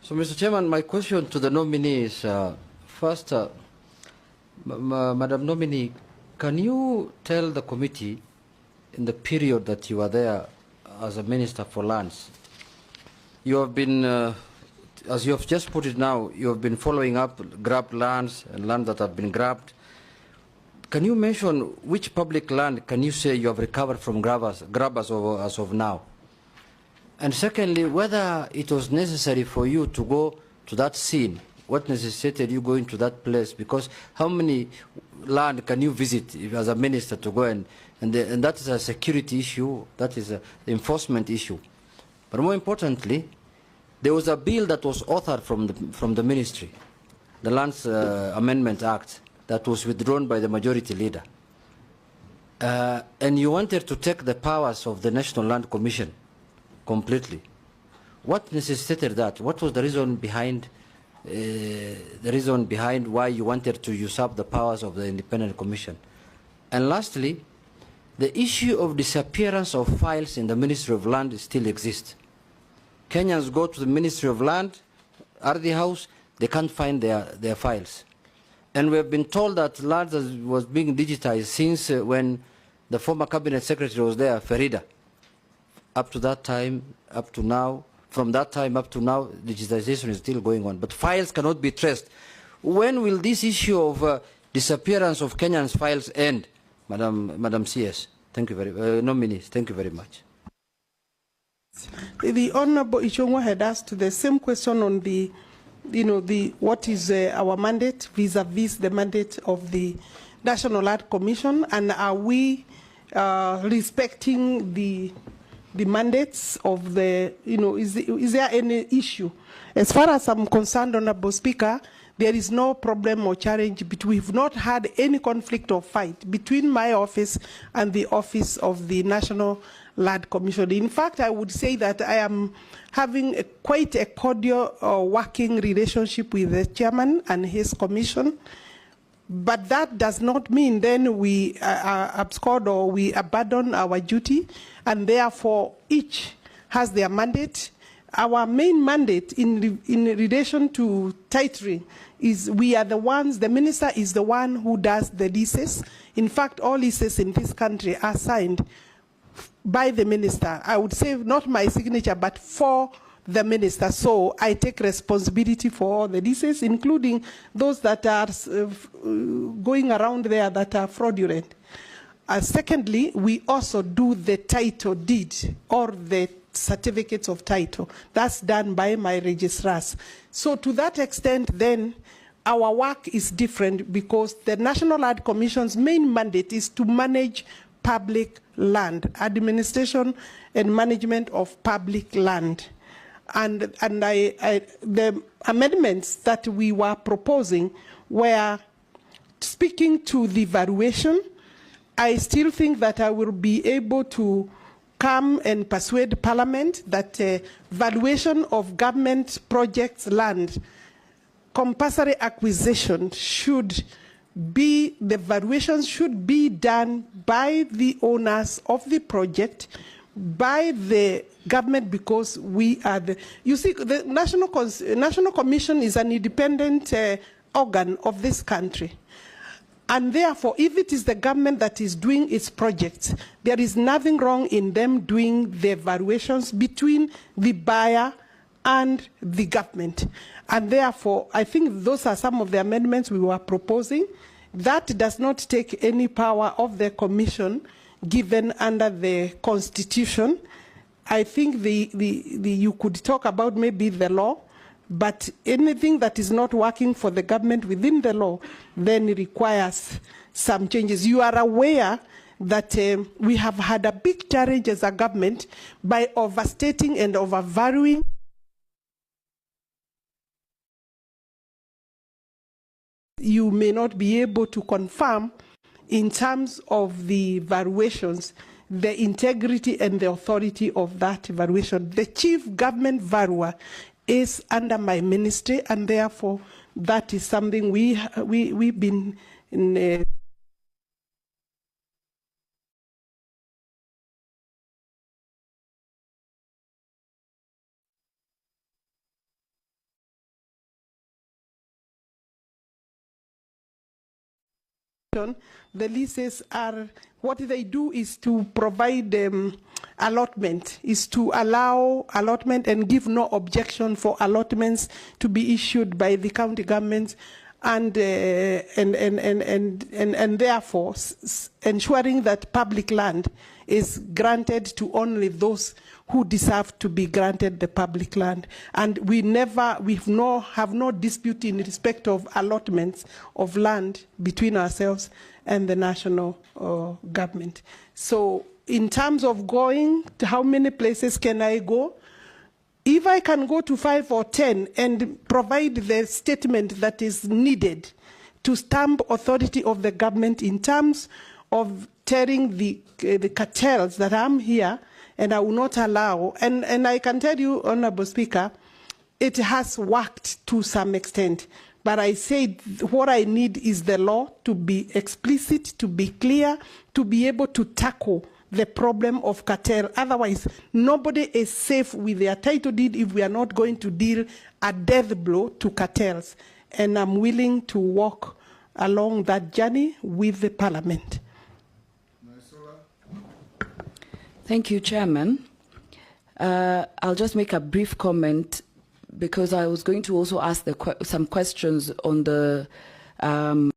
So, Mr. Chairman, my question to the nominee is, first, Madam Nominee, can you tell the committee in the period that you are there as a Minister for Lands, you have been, as you have just put it now, you have been following up grabbed lands and land that have been grabbed. Can you mention which public land can you say you have recovered from grabbers as of now? And secondly, whether it was necessary for you to go to that scene, what necessitated you going to that place? Because how many land can you visit if, as a minister to go and that is a security issue, that is an enforcement issue. But more importantly, there was a bill that was authored from the ministry, the Lands Amendment Act, that was withdrawn by the majority leader. And you wanted to take the powers of the National Land Commission completely. What necessitated that? What was the reason behind why you wanted to usurp the powers of the Independent Commission? And lastly, the issue of disappearance of files in the Ministry of Land still exists. Kenyans go to the Ministry of Land, RD House, they can't find their files. And we have been told that land was being digitized since when the former cabinet secretary was there, Farida. Up to that time, up to now, from that time up to now, digitization is still going on. But files cannot be traced. When will this issue of disappearance of Kenyans' files end, Madam CS? Thank you very much. Nominees, thank you very much. The Honorable Ichongwa had asked the same question on the, what is our mandate vis-a-vis the mandate of the National Land Commission, and are we respecting the mandates of the, is there any issue? As far as I'm concerned, Honorable Speaker, there is no problem or challenge. We've not had any conflict or fight between my office and the office of the National Land Commission. In fact, I would say that I am having quite a cordial working relationship with the chairman and his commission. But that does not mean then we abscond or we abandon our duty, and therefore each has their mandate. Our main mandate in relation to titering is we are the ones, the minister is the one who does the leases. In fact, all leases in this country are signed by the minister. I would say not my signature, but for the minister. So I take responsibility for all the leases, including those that are going around there that are fraudulent. Secondly, we also do the title deed or the certificates of title. That's done by my registrars. So to that extent, then, our work is different because the National Land Commission's main mandate is to manage public land, administration and management of public land. And the amendments that we were proposing were speaking to the valuation. I still think that I will be able to come and persuade Parliament that valuation of government projects land, compulsory acquisition should be, the valuation should be done by the owners of the project, by the government, because we are the, you see, the National Commission is an independent organ of this country. And therefore, if it is the government that is doing its projects, there is nothing wrong in them doing the evaluations between the buyer and the government. And therefore, I think those are some of the amendments we were proposing. That does not take any power of the commission given under the Constitution. I think you could talk about maybe the law, but anything that is not working for the government within the law then requires some changes. You are aware that we have had a big challenge as a government by overstating and overvaluing you may not be able to confirm in terms of the valuations, the integrity and the authority of that valuation. The chief government valuer is under my ministry, and therefore that is something we've been in the leases are, what they do is to provide allotment, is to allow allotment and give no objection for allotments to be issued by the county governments, and therefore ensuring that public land is granted to only those who deserve to be granted the public land. And we have no dispute in respect of allotments of land between ourselves and the national government. So in terms of going, to how many places can I go? If I can go to 5 or 10 and provide the statement that is needed to stamp authority of the government in terms of tearing the cartels that I'm here, and I will not allow, and I can tell you, Honorable Speaker, it has worked to some extent. But I said what I need is the law to be explicit, to be clear, to be able to tackle the problem of cartel. Otherwise, nobody is safe with their title deed if we are not going to deal a death blow to cartels. And I'm willing to walk along that journey with the Parliament. Thank you, Chairman. I'll just make a brief comment because I was going to also ask some questions on the